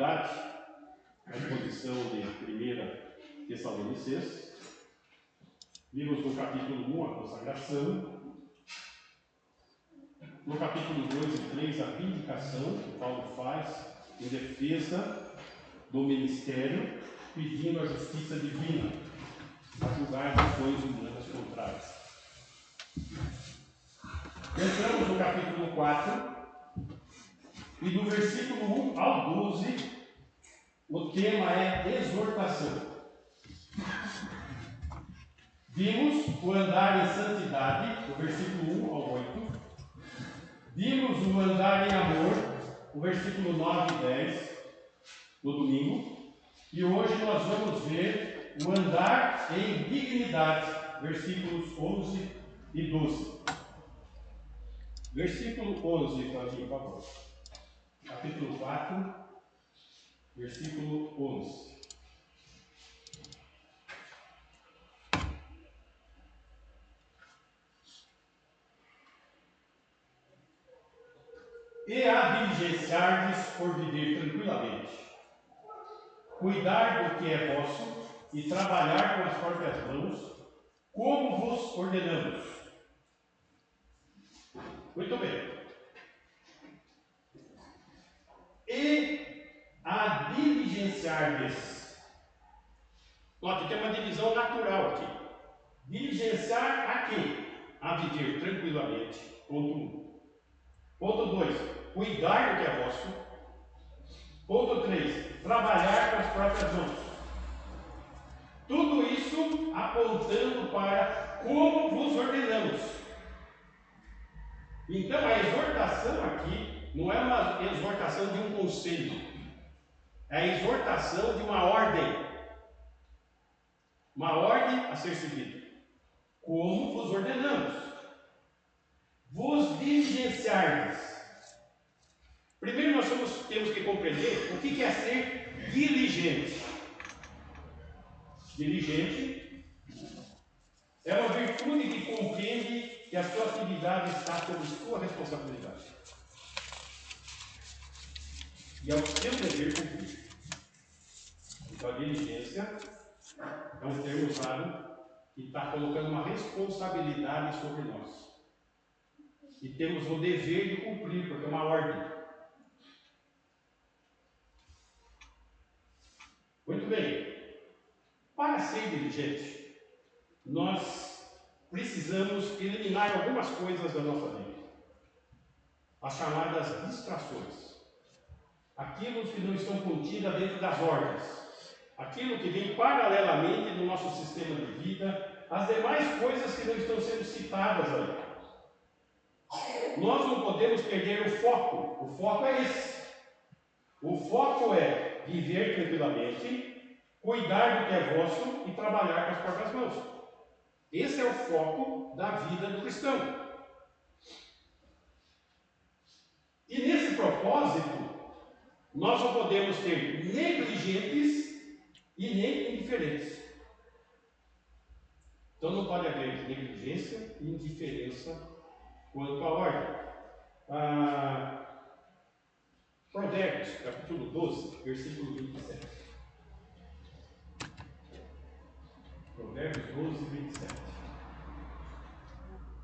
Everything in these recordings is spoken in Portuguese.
continuidade à exposição de 1 Tessalonicenses. Vimos no capítulo 1 a consagração, no capítulo 2 e 3 a vindicação que Paulo faz em defesa do ministério, pedindo a justiça divina a julgar ações humanas contrárias. Entramos no capítulo 4 e do versículo 1 ao 12 o tema é exortação. Vimos o andar em santidade, do versículo 1 ao 8. Vimos o andar em amor, o versículo 9 e 10, no domingo. E hoje nós vamos ver o andar em dignidade, versículos 11 e 12. Versículo 11, Claudinho, por favor. Capítulo 4, versículo 11. E a diligenciar-vos por viver tranquilamente, cuidar do que é vosso e trabalhar com as próprias mãos, como vos ordenamos. Muito bem. E a diligenciar-vos. Note, tem uma divisão natural aqui. Diligenciar a quê? A viver tranquilamente. Ponto 1. Ponto 2. Cuidar do que é vosso. Ponto 3. Trabalhar com as próprias mãos. Tudo isso apontando para como vos ordenamos. Então a exortação aqui não é uma exortação de um conselho. É a exortação de uma ordem. Uma ordem a ser seguida. Como vos ordenamos. Vos diligenciar-vos. Primeiro nós temos que compreender o que é ser diligente. Diligente é uma virtude que compreende que a sua atividade está sob sua responsabilidade. E é o seu dever cumprir. Então a diligência é um termo usado que está colocando uma responsabilidade sobre nós. E temos o dever de cumprir, porque é uma ordem. Muito bem. Para ser diligente, nós precisamos eliminar algumas coisas da nossa vida. As chamadas distrações. Aquilo que não estão contidas dentro das ordens. Aquilo que vem paralelamente no nosso sistema de vida. As demais coisas que não estão sendo citadas ali. Nós não podemos perder o foco. O foco é esse. O foco é viver tranquilamente, cuidar do que é vosso e trabalhar com as próprias mãos. Esse é o foco da vida do cristão. E nesse propósito, nós não podemos ter negligentes e nem indiferentes. Então não pode haver negligência e indiferença quanto à ordem. Provérbios, capítulo 12, versículo 27. Provérbios 12, 27.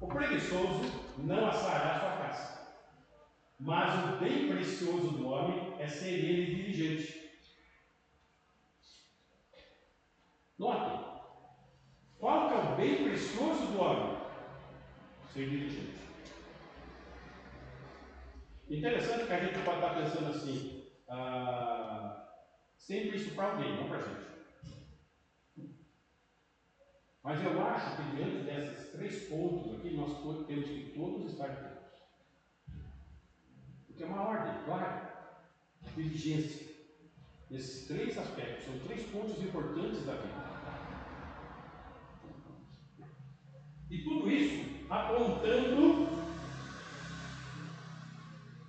O preguiçoso não assará sua casa, mas o bem precioso do homem é ser ele diligente. Notem, qual que é o bem precioso do homem? Ser diligente. Interessante que a gente pode estar pensando assim, sempre isso para alguém, não para a gente. Mas eu acho que diante desses 3 pontos aqui, nós temos que todos estar atentos. Porque é uma ordem, claro, diligência. Esses 3 aspectos são 3 pontos importantes da vida. E tudo isso apontando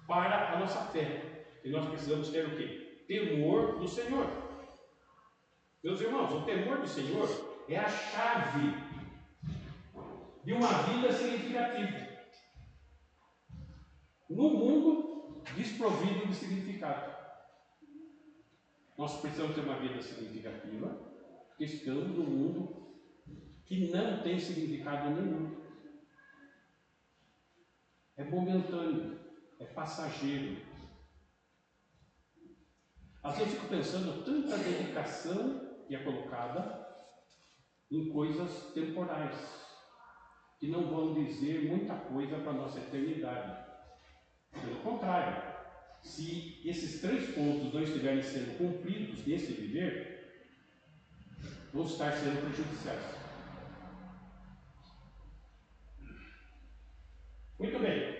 para a nossa fé. E nós precisamos ter o quê? Temor do Senhor. Meus irmãos, o temor do Senhor é a chave de uma vida significativa. No mundo desprovido de significado. Nós precisamos ter uma vida significativa, porque estamos num mundo que não tem significado nenhum. É momentâneo, é passageiro. Às vezes eu fico pensando tanta dedicação que é colocada em coisas temporais, que não vão dizer muita coisa para a nossa eternidade. Pelo contrário, se esses 3 pontos não estiverem sendo cumpridos nesse viver, vão estar sendo prejudiciais. Muito bem.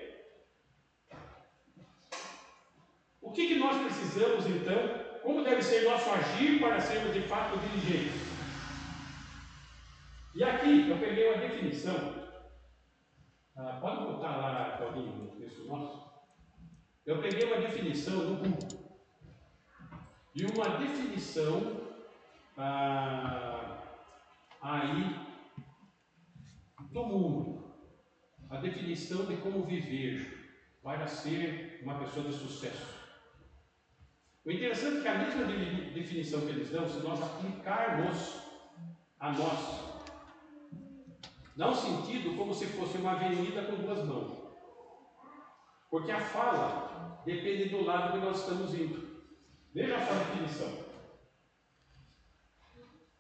O que nós precisamos, então? Como deve ser nosso agir para sermos de fato diligentes? E aqui eu peguei uma definição. Pode voltar lá, Claudinho, no texto nosso? Eu peguei uma definição no Google. E uma definição aí do mundo. A definição de como viver para ser uma pessoa de sucesso. O interessante é que a mesma definição que eles dão, se nós aplicarmos a nós, dá um sentido como se fosse uma avenida com 2 mãos. Porque a fala depende do lado que nós estamos indo. Veja só a definição.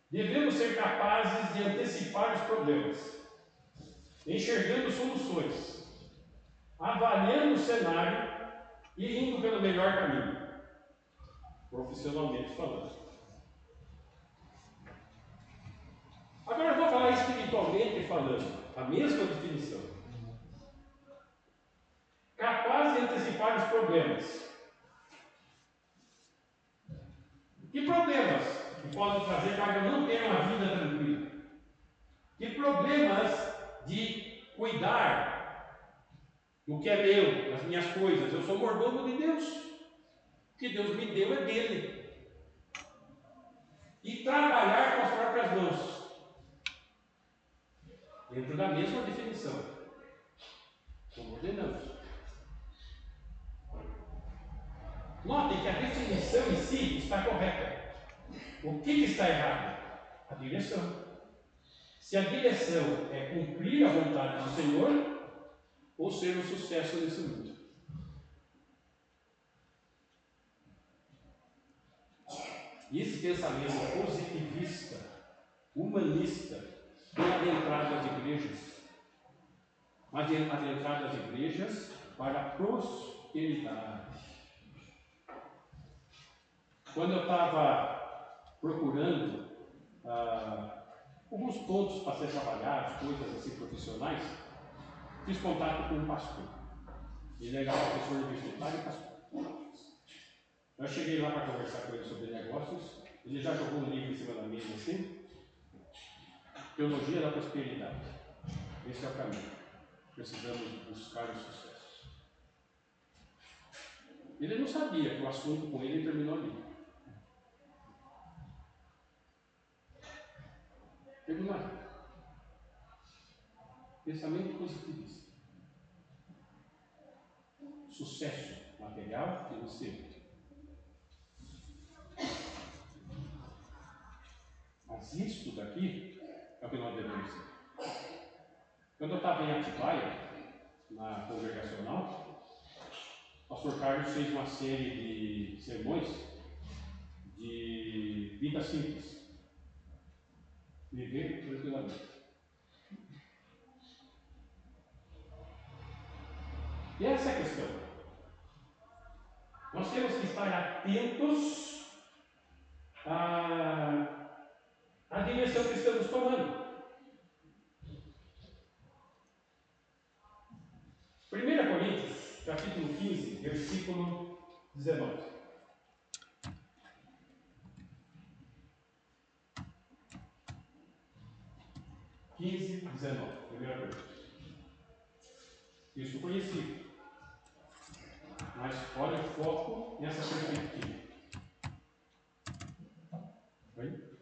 Devemos ser capazes de antecipar os problemas, enxergando soluções, avaliando o cenário e indo pelo melhor caminho, profissionalmente falando. Agora eu vou falar espiritualmente falando, a mesma definição. Capaz de antecipar os problemas. Que problemas que podem trazer para eu não ter uma vida tranquila? Que problemas de cuidar do que é meu, das minhas coisas? Eu sou mordomo de Deus. O que Deus me deu é dele. E trabalhar com as próprias mãos. Dentro da mesma definição. Como ordenamos. Notem que a definição em si está correta. O que está errado? A direção. Se a direção é cumprir a vontade do Senhor ou ser um sucesso nesse mundo. E esse pensamento positivista, humanista, tem adentrado as igrejas. Mas adentrado as igrejas para a prosperidade. Quando eu estava procurando alguns pontos para ser trabalhados, coisas assim profissionais, fiz contato com um pastor. Ele era professor universitário e pastor. Eu cheguei lá para conversar com ele sobre negócios. Ele já jogou um livro em cima da mesa assim. Teologia da prosperidade. Esse é o caminho. Precisamos buscar o sucesso. Ele não sabia que o assunto com ele terminou ali. Terminou ali. Pensamento positivista. Sucesso material, financeiro. Mas isso daqui é o que nós devemos ser. Quando eu estava em Atibaia, na congregacional, o pastor Carlos fez uma série de sermões de vida simples. Viver tranquilamente. E essa é a questão. Nós temos que estar atentos à direção que estamos tomando. 1 Coríntios, capítulo 15, versículo 19. 15, 19. Primeira coisa. Isso conhecido. Mas olha o foco nessa perspectiva. Oi?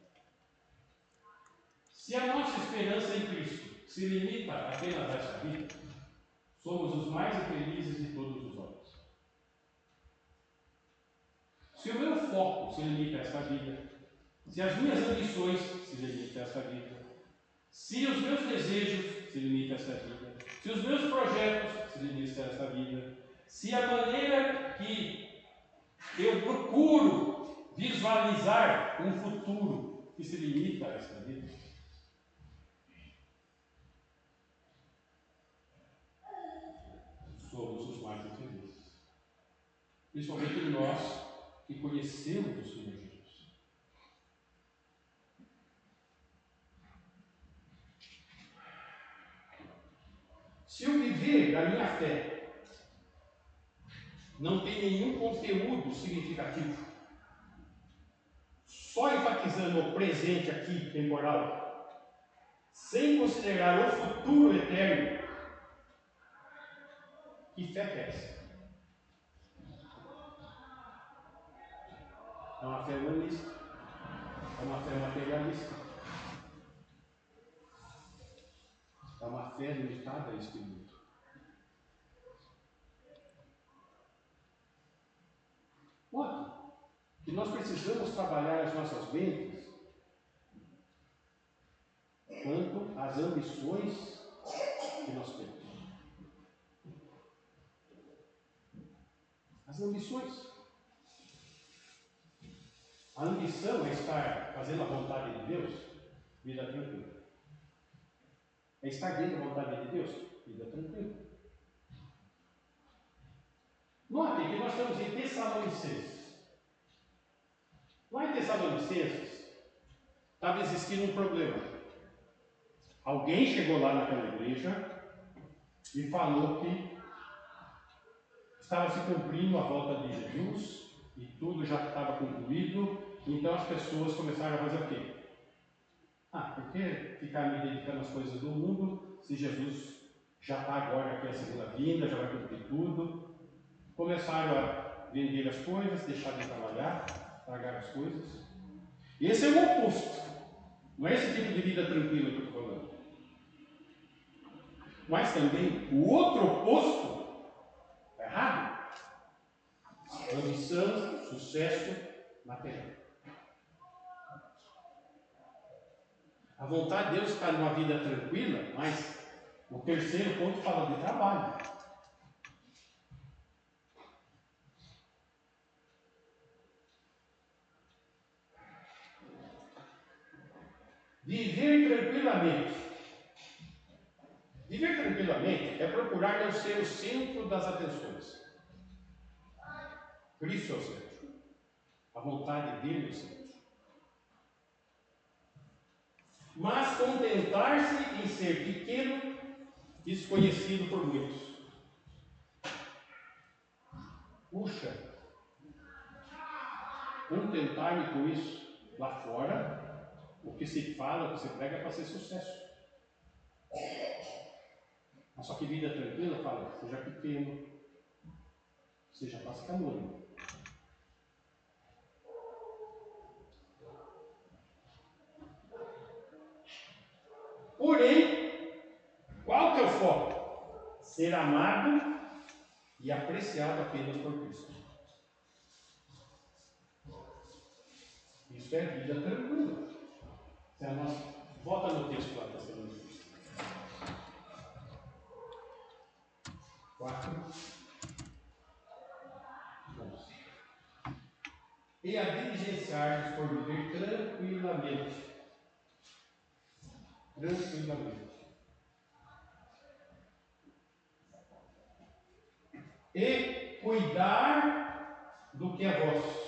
Se a nossa esperança em Cristo se limita apenas a esta vida, somos os mais infelizes de todos os homens. Se o meu foco se limita a esta vida, se as minhas ambições se limitam a esta vida, se os meus desejos se limitam a esta vida, se os meus projetos se limitam a esta vida, se a maneira que eu procuro visualizar um futuro que se limita a esta vida, somos os mais infelizes. Principalmente nós que conhecemos o Senhor Jesus. Se eu viver da minha fé não tem nenhum conteúdo significativo, só enfatizando o presente aqui, temporal, sem considerar o futuro eterno, que fé é essa? É uma fé humanista? É uma fé materialista? É uma fé limitada a este mundo? Note que nós precisamos trabalhar as nossas mentes quanto às ambições que nós temos. As ambições. A ambição é estar fazendo a vontade de Deus, vida tranquila. É estar dentro da vontade de Deus, vida tranquila. Notem que nós estamos em Tessalonicenses. Lá em Tessalonicenses estava existindo um problema. Alguém chegou lá naquela igreja e falou que estava se cumprindo a volta de Jesus e tudo já estava concluído, então as pessoas começaram a fazer o quê? Por que ficar me dedicando às coisas do mundo se Jesus já está agora aqui a segunda vinda, já vai cumprir tudo? Começaram a vender as coisas, deixar de trabalhar, pagar as coisas. Esse é o oposto. Não é esse tipo de vida tranquila que eu estou falando. Mas também o outro oposto, errado, ambição, sucesso material. A vontade de Deus está numa vida tranquila, mas o terceiro ponto fala de trabalho. Viver tranquilamente. Viver tranquilamente é procurar não ser o centro das atenções. Cristo é o centro. A vontade dele é o centro. Mas contentar-se em ser pequeno, desconhecido por muitos. Puxa, contentar-me com isso. Lá fora, o que se fala, o que se prega é para ser sucesso. Mas só que vida tranquila fala, seja pequeno, seja pascalone. Porém, qual que é o foco? Ser amado e apreciado apenas por Cristo. Isso é vida tranquila. Se a nossa... Volta no texto lá, Tessalonicenses. 4. E a diligenciar-vos por viver tranquilamente. Tranquilamente. E cuidar do que é vosso.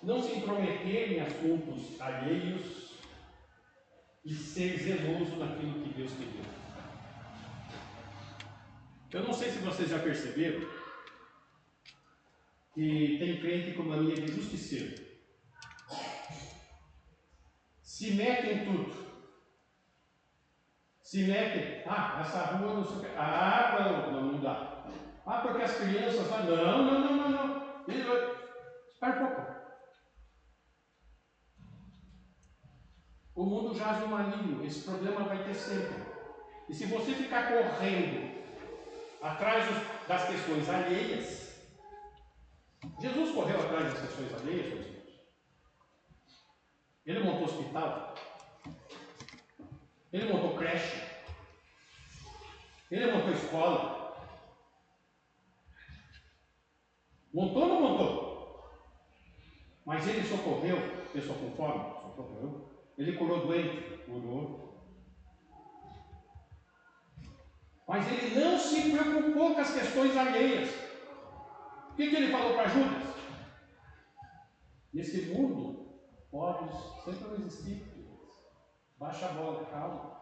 Não se intrometer em assuntos alheios e ser zeloso naquilo que Deus te deu. Eu não sei se vocês já perceberam que tem crente com mania de justiceiro. Se mete em tudo. Se mete, essa rua não sei o que. Não dá. Porque as crianças falam, não. Espera um pouco. O mundo jaz no maligno, esse problema vai ter sempre. E se você ficar correndo atrás das questões alheias. Jesus correu atrás das questões alheias, meus irmãos. Ele montou hospital. Ele montou creche. Ele montou escola. Montou ou não montou? Mas ele socorreu pessoa com fome? Socorreu. Ele curou doente? Curou. Mas ele não se preocupou com as questões alheias. O que ele falou para Judas? Nesse mundo, pobres sempre vão existir. Baixa a bola, calma.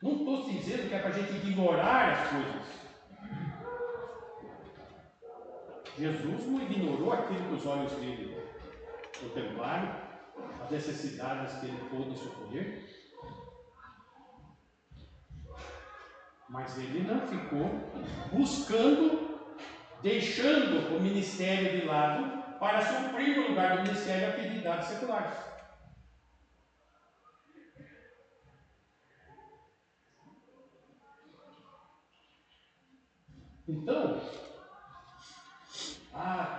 Não estou dizendo que é para a gente ignorar as coisas. Jesus não ignorou aquilo que os olhos dele contemplaram, as necessidades que ele pôde socorrer. Mas ele não ficou buscando, deixando o ministério de lado para suprir no lugar do ministério atividades seculares. Então,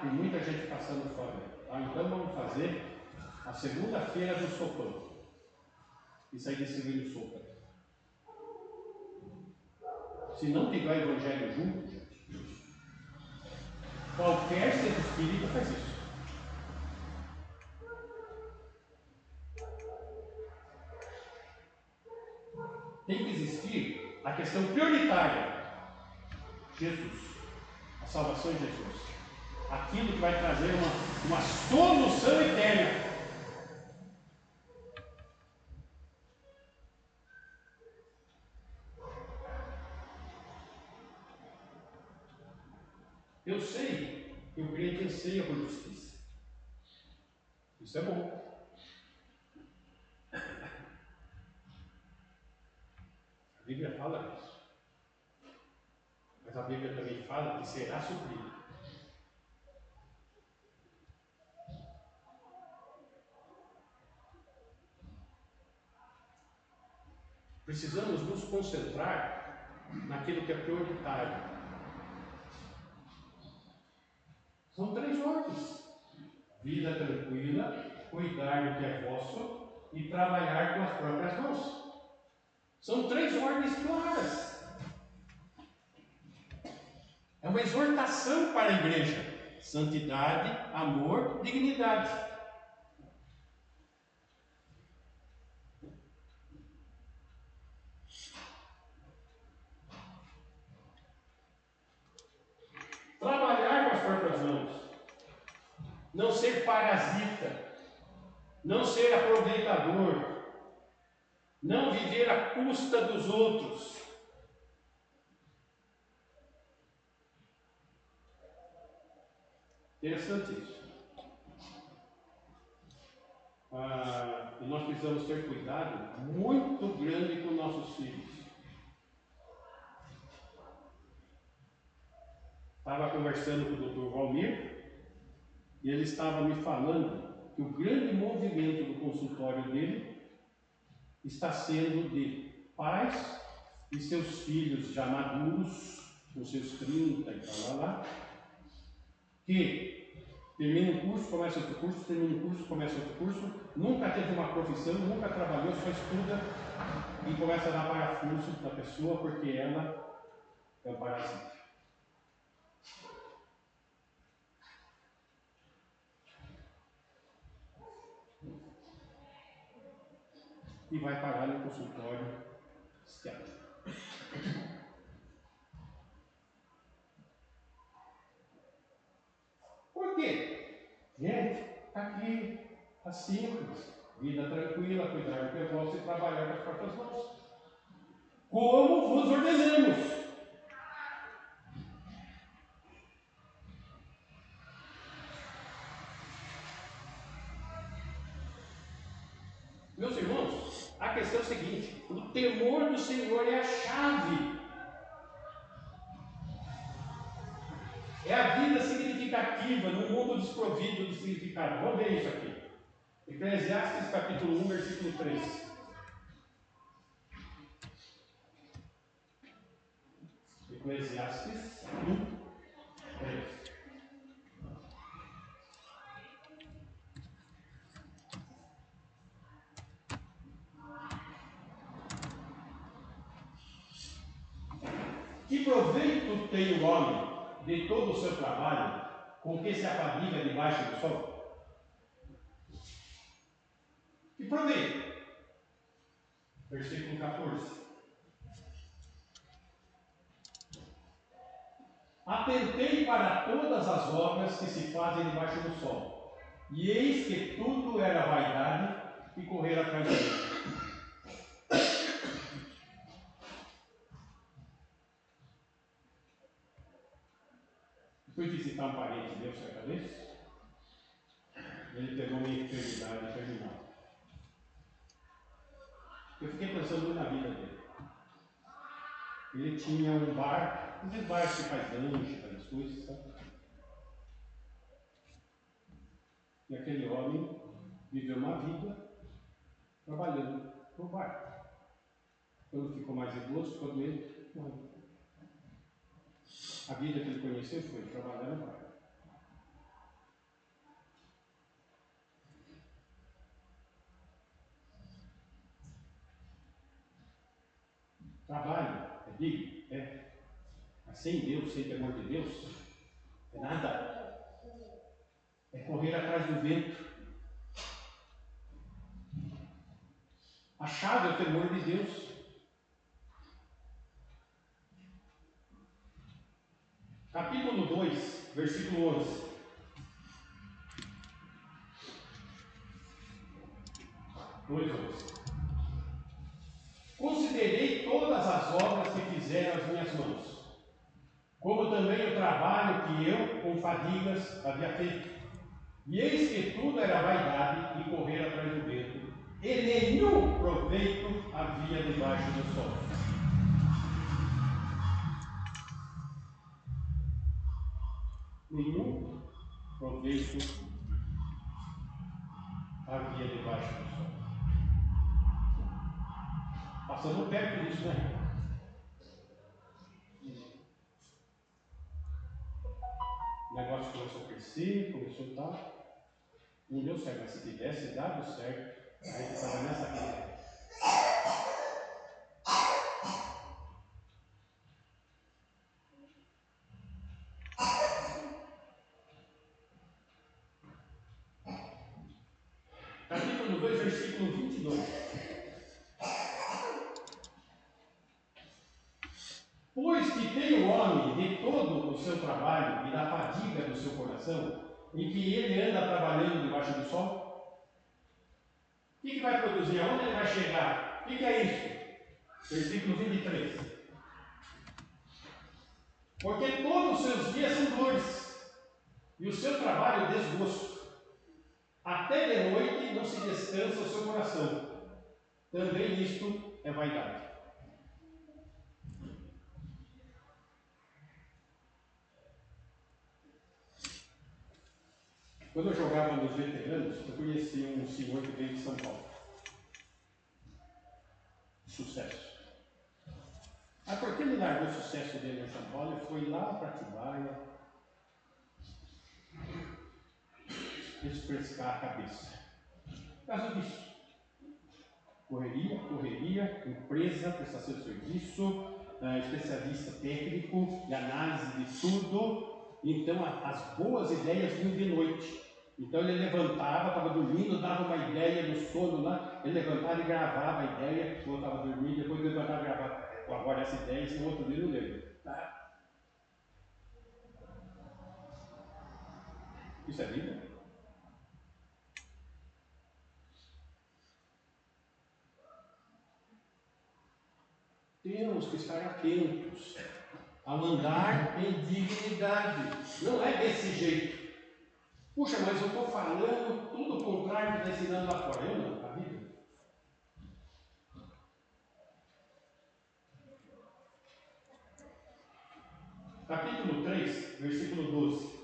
tem muita gente passando fome. Então vamos fazer a segunda-feira do sopão. E sair distribuindo sopa. Se não tiver o evangelho junto, qualquer ser espírita faz isso. Tem que existir a questão prioritária. Jesus. A salvação de Jesus. Aquilo que vai trazer uma solução eterna. Eu sei que o crente anseia por justiça. Isso é bom. A Bíblia fala disso. Mas a Bíblia também fala que será suprido. Precisamos nos concentrar naquilo que é prioritário. São 3 ordens: vida tranquila, cuidar do que é vosso e trabalhar com as próprias mãos. São 3 ordens claras. É uma exortação para a igreja: santidade, amor, dignidade. Trabalhar com as próprias mãos. Não ser parasita. Não ser aproveitador. Não viver à custa dos outros. Interessante isso. E nós precisamos ter cuidado muito grande com nossos filhos. Estava conversando com o Dr. Valmir e ele estava me falando que o grande movimento do consultório dele está sendo de pais e seus filhos já maduros, com seus 30 e tal lá, que termina um curso, começa outro curso, termina um curso, começa outro curso, nunca teve uma profissão, nunca trabalhou, só estuda e começa a dar parafuso da pessoa porque ela é o parasita. E vai parar no consultório psiquiátrico. Por quê? Gente, aqui, tá simples. Vida tranquila, cuidar do negócio e trabalhar com as próprias mãos. Como vos ordenamos. Meus irmãos, a questão é a seguinte: o temor do Senhor é a chave. É a vida significativa no mundo desprovido de significado. Vamos ver isso aqui. Eclesiastes capítulo 1, versículo 3. Eclesiastes 1:3. Que proveito tem o homem de todo o seu trabalho com que se afadiga debaixo do sol? Que proveito? Versículo 14. Atentei para todas as obras que se fazem debaixo do sol, e eis que tudo era vaidade e correr atrás dele. Fui visitar um parente meu certa vez, ele pegou uma enfermidade terminal. Eu fiquei pensando muito na vida dele. Ele tinha um bar, esses bares que faz lanche, faz coisas, sabe? E aquele homem viveu uma vida trabalhando no bar. Quando ficou mais idoso, ficou doente, morreu. A vida que ele conheceu foi trabalhar no bar. Trabalho é digno, é. Mas sem Deus, sem temor de Deus, é nada. É correr atrás do vento. A chave é o temor de Deus. Capítulo 2, versículo 11. 2:11. Considerei todas as obras que fizeram as minhas mãos, como também o trabalho que eu, com fadigas, havia feito. E eis que tudo era vaidade e correr atrás do vento, e nenhum proveito havia debaixo do sol. Nenhum proveito havia debaixo do sol. Passamos perto disso, né? O negócio começou a crescer, começou a tal. Não deu certo, mas se tivesse dado certo, a gente estava nessa vida. Capítulo 2, versículo 22. Pois que tem o homem de todo o seu trabalho e da fadiga do seu coração, em que ele anda trabalhando debaixo do sol? O que vai produzir? Aonde ele vai chegar? O que é isso? Versículo 23. Porque todos os seus dias são dores, e o seu trabalho desgosto. Até de noite não se descansa o seu coração. Também isto é vaidade. Quando eu jogava nos veteranos, eu conheci um senhor que veio de São Paulo. Sucesso. Aí, porque ele largou o sucesso dele em São Paulo, ele foi lá para Atibaia refrescar a cabeça. Por causa disso. Correria, empresa, prestação de serviço, especialista técnico, de análise de tudo. Então, as boas ideias vinham de noite. Então, ele levantava, estava dormindo, dava uma ideia no sono lá, ele levantava e gravava a ideia, o outro estava dormindo, depois levantava e gravava. Agora essa ideia, esse outro dia não lembro. Tá? Isso é vida? Temos que estar atentos ao andar em dignidade. Não é desse jeito. Puxa, mas eu estou falando tudo o contrário do que está ensinando lá fora. Eu não, a Bíblia. Capítulo 3, versículo 12.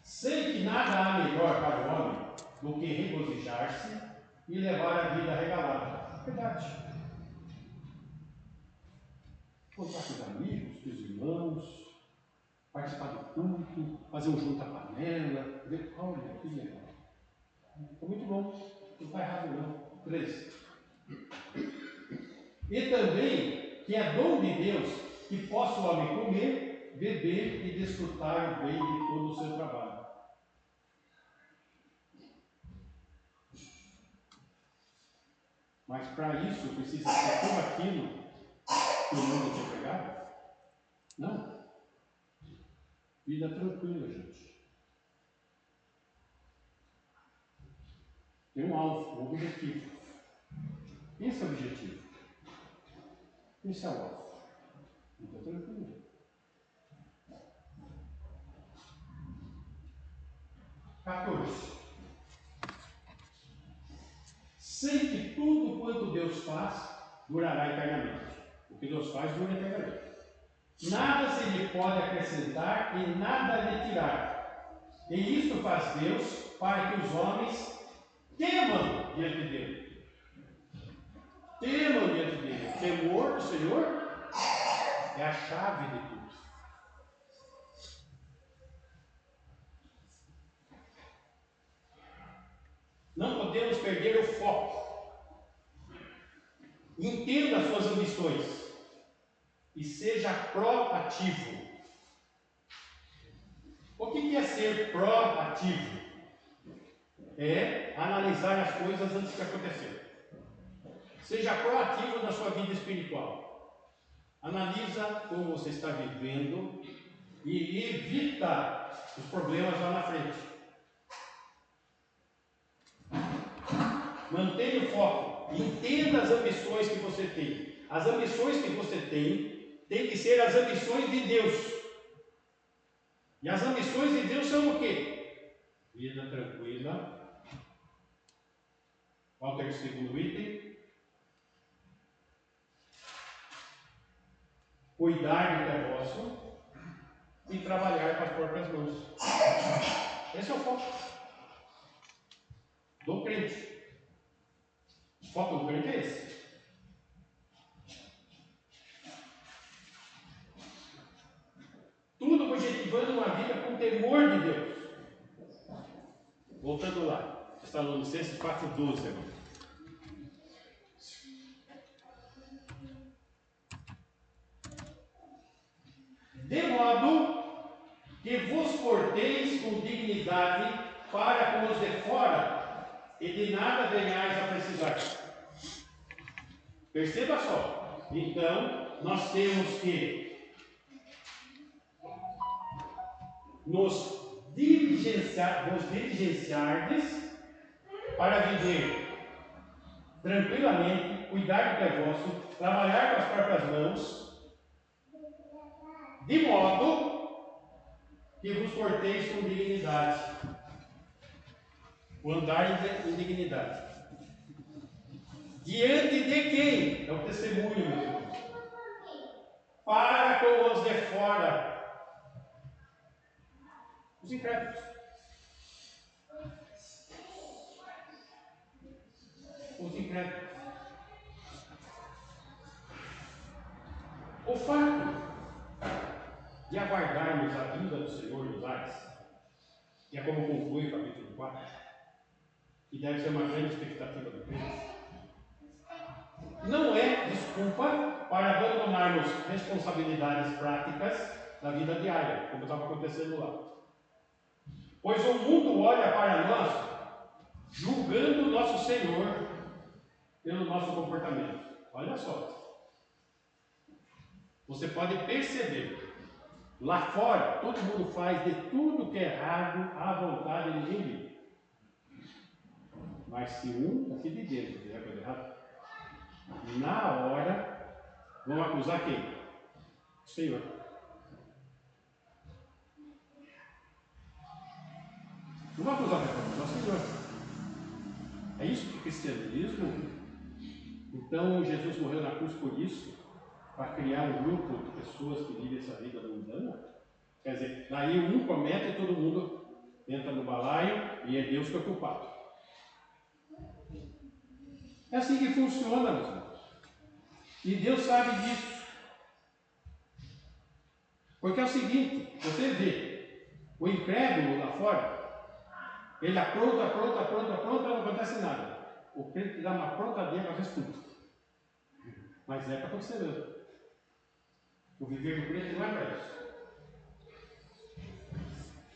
Sei que nada há melhor para o homem do que regozijar-se e levar a vida regalada. Verdade. Contar com os amigos, com os irmãos, participar do culto, fazer um junta-panela, ver, olha, que legal. Está muito bom, não está errado não. 13. E também que é dom de Deus que possa o homem comer, beber e desfrutar o bem de todo o seu trabalho. Mas para isso precisa ser tudo aquilo que o mundo te pregado? Não. Vida tranquila, gente. Tem um alvo, um objetivo. Esse é o objetivo. Esse é o alvo. Vida tranquila. 14. Sei que tudo quanto Deus faz durará eternamente. O que Deus faz dura eternamente. Nada se lhe pode acrescentar e nada lhe tirar. E isto faz Deus para que os homens temam diante dele. Temam diante dele. O temor do Senhor é a chave de tudo. Não podemos perder o foco. Entenda as suas ambições e seja proativo. O que é ser proativo? É analisar as coisas antes de acontecer. Seja proativo na sua vida espiritual. Analisa como você está vivendo e evita os problemas lá na frente. Mantenha o foco. Entenda as ambições que você tem. As ambições que você tem que ser as ambições de Deus. E as ambições de Deus são o quê? Vida tranquila. Qual é o segundo item? Cuidar do que é vosso e trabalhar com as próprias mãos. Esse é o foco do crente. O foco do crente é esse. Tudo objetivando uma vida com temor de Deus. Voltando lá, Tessalonicenses 4:12 agora. De modo que vos porteis com dignidade para com os de fora, e de nada venhais a precisar. Perceba só. Então, nós temos que nos diligenciardes para viver tranquilamente, cuidar do que é vosso, trabalhar com as próprias mãos, de modo que vos porteis com dignidade. O andar em dignidade. Diante de quem? É o testemunho, meus irmãos. Para com os de fora. Os incrédulos. Os incrédulos. O fato de aguardarmos a vinda do Senhor nos ares, que é como conclui o capítulo 4, que deve ser uma grande expectativa do crente, não é desculpa para abandonarmos responsabilidades práticas da vida diária, como estava acontecendo lá. Pois o mundo olha para nós julgando o nosso Senhor pelo nosso comportamento. Olha só. Você pode perceber, lá fora, todo mundo faz de tudo que é errado à vontade de ninguém. Mas se um aqui de dentro fizer coisa errada, na hora, vão acusar quem? O Senhor. Não vão acusar o Senhor. É isso que o cristianismo. Então, Jesus morreu na cruz por isso, para criar um grupo de pessoas que vivem essa vida mundana. Quer dizer, daí um comete e todo mundo entra no balaio e é Deus que é o culpado. É assim que funciona, meus irmãos. E Deus sabe disso. Porque é o seguinte, você vê o incrédulo lá fora, ele apronta, não acontece nada. O crente dá uma aprontadeira para tudo. Mas é para acontecer mesmo. O viver do crente não é para isso.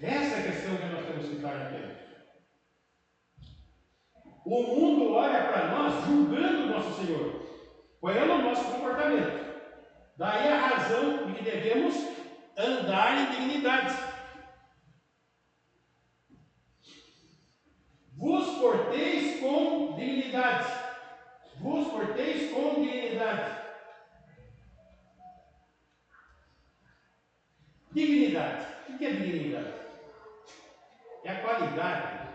Essa é a questão que nós temos que estar atentos. O mundo olha para nós julgando o nosso Senhor, olhando o nosso comportamento. Daí a razão de que devemos andar em dignidade. Vos porteis com dignidade. Vos porteis com dignidade. Dignidade. O que é dignidade? É a qualidade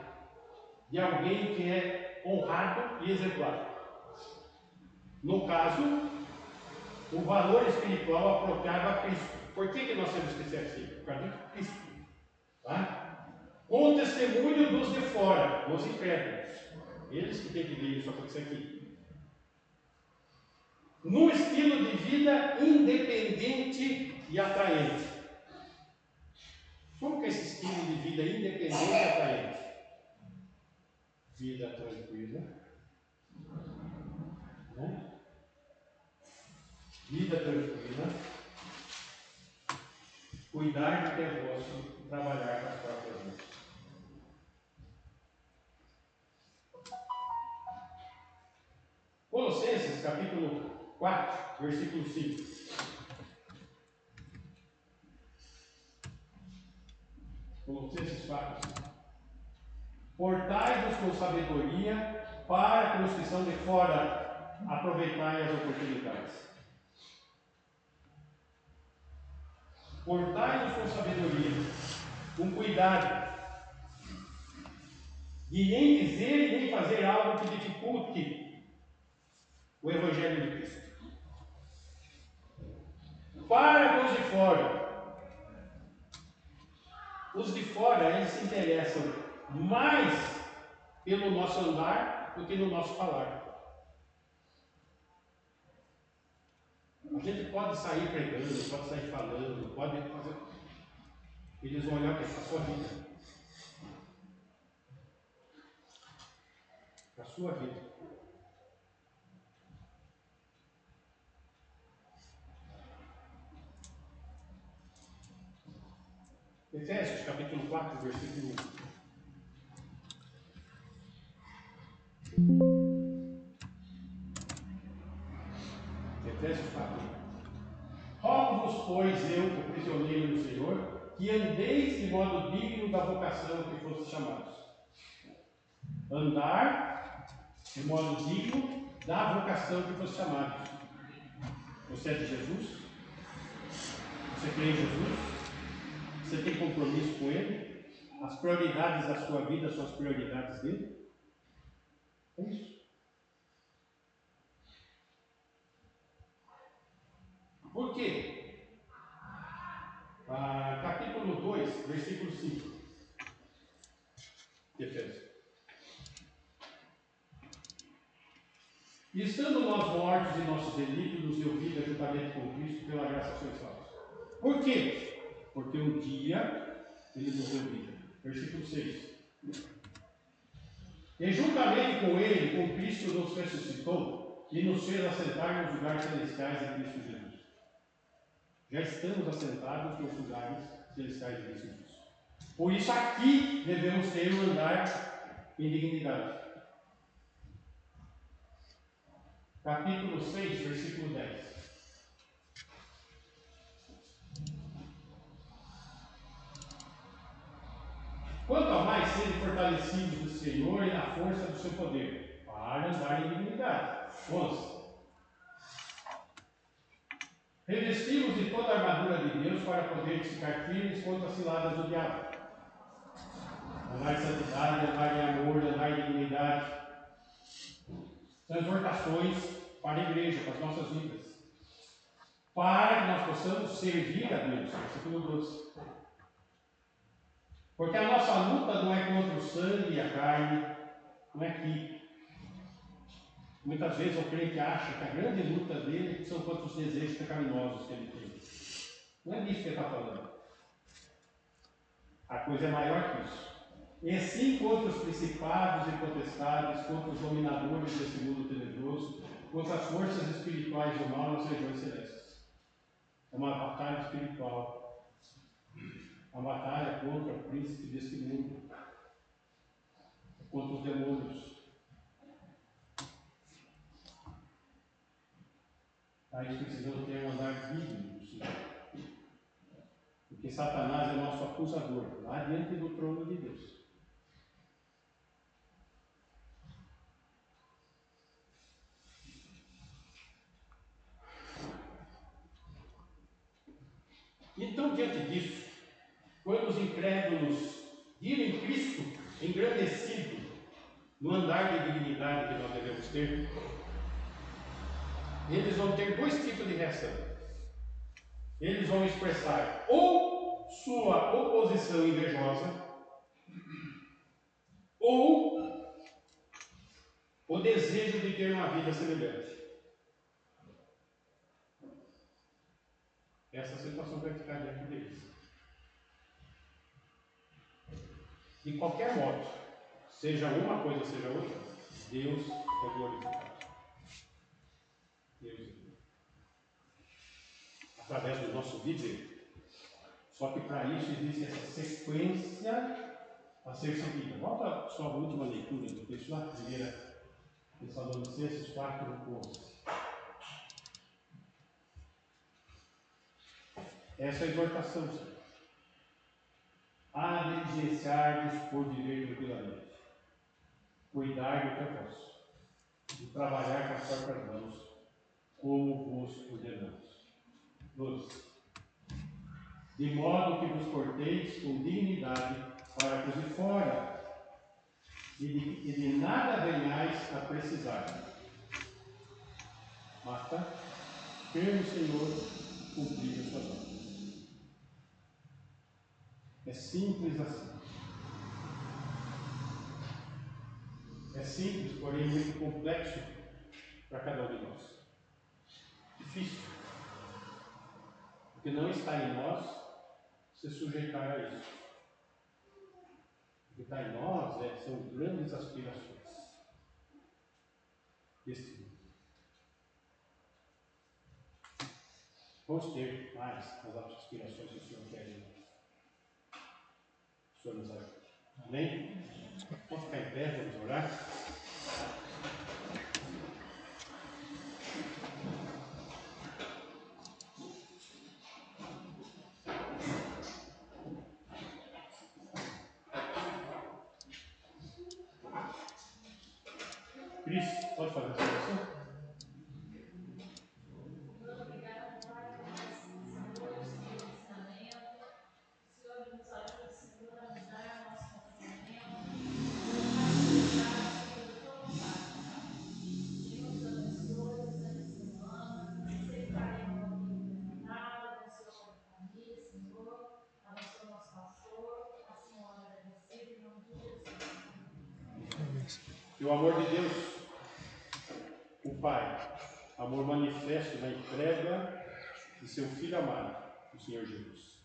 de alguém que é honrado e exemplar. No caso, o valor espiritual apropriado a Cristo. Por que nós temos que ser assim? Por causa de Cristo. Tá? Com o testemunho dos de fora, dos incrédulos. Eles que têm que ver isso acontecer aqui. Num estilo de vida independente e atraente. Como que é esse estilo de vida independente e atraente? Vida tranquila. Né? Vida tranquila. Cuidar do que é vosso e trabalhar com as próprias mãos. Colossenses, capítulo 4, versículo 5. Colossenses 4, 5. Portai-vos com sabedoria para com os que estão de fora, aproveitai as oportunidades. Portai-vos com sabedoria, com cuidado, de nem dizer e nem fazer algo que dificulte o Evangelho de Cristo. Para com os de fora. Os de fora, eles se interessam mais pelo nosso andar do que no nosso falar. A gente pode sair pregando, pode sair falando, pode fazer. Eles vão olhar para a sua vida. Para a sua vida. Efésios, capítulo 4, versículo 1. Efésios 4. Rogo-vos, pois, eu, o prisioneiro do Senhor, que andeis de modo digno da vocação que foste chamados. Andar de modo digno da vocação que foste chamados. Você é de Jesus? Você crê em Jesus? Você tem compromisso com Ele? As prioridades da sua vida são as prioridades dele? É isso. Por quê? Capítulo 2, versículo 5. Efésios. E estando nós mortos em nossos delitos, nos deu vida juntamente com Cristo, pela graça sois salvos. Por quê? Porque um dia Ele nos deu vida. Versículo 6. E juntamente com Ele, com Cristo, nos ressuscitou e nos fez assentar nos lugares celestiais em Cristo Jesus. Já estamos assentados nos lugares celestiais em Cristo Jesus. Por isso aqui devemos ter um andar em dignidade. Capítulo 6, versículo 10. Quanto a mais serem fortalecidos do Senhor e na força do seu poder, para andar em dignidade. 11. Revestimos de toda a armadura de Deus para poder ficar firmes contra as ciladas do diabo. Andar em santidade, andar em amor, andar em dignidade. São exortações para a igreja, para as nossas vidas. Para que nós possamos servir a Deus. Versículo 12. Porque a nossa luta não é contra o sangue e a carne, não é aqui. Muitas vezes o crente acha que a grande luta dele são contra os desejos pecaminosos que ele tem. Não é disso que ele está falando. A coisa é maior que isso. E sim contra os principados e potestades, contra os dominadores desse mundo tenebroso, contra as forças espirituais do mal nas regiões celestes. É uma batalha espiritual. Uma batalha contra o príncipe desse mundo. Contra os demônios. Aí precisamos ter um andar digno do Senhor. Porque Satanás é nosso acusador, lá diante do trono de Deus. Então, diante disso, quando os incrédulos virem Cristo engrandecido no andar de dignidade que nós devemos ter, eles vão ter dois tipos de reação. Eles vão expressar ou sua oposição invejosa, ou o desejo de ter uma vida semelhante. Essa situação vai ficar diante deles. De qualquer modo, seja uma coisa, seja outra, Deus é glorificado. Deus é glorificado. Através do nosso viver. Só que para isso existe essa sequência a ser seguida. Volta só a última leitura do texto lá, primeira Tessalonicenses 4:11. Essa é a exortação, Senhor. A diligenciar-vos por viver tranquilamente, cuidar do que é vosso, e trabalhar com as próprias mãos, como vos ordenamos. 12. De modo que vos porteis com dignidade para por de fora, e de nada venhais a precisar. Basta ter no Senhor cumprir as suas ordens. É simples assim. É simples, porém muito complexo para cada um de nós. Difícil. Porque não está em nós se sujeitar a isso. O que está em nós são grandes aspirações deste mundo. Vamos ter mais as aspirações que o Senhor quer de nós. O Senhor nos ajude. Amém? Vamos ficar em pé, vamos orar. Cris, pode fazer essa oração? Que o amor de Deus, o Pai, amor manifesto na entrega de seu Filho amado, o Senhor Jesus,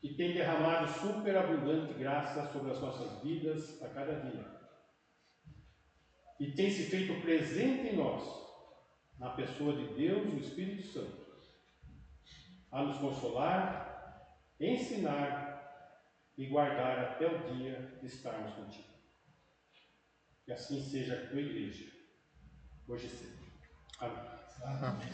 que tem derramado superabundante graça sobre as nossas vidas a cada dia, e tem se feito presente em nós, na pessoa de Deus, o Espírito Santo, a nos consolar, ensinar e guardar até o dia de estarmos contigo. Que assim seja a tua igreja, hoje e sempre. Amém. Amém.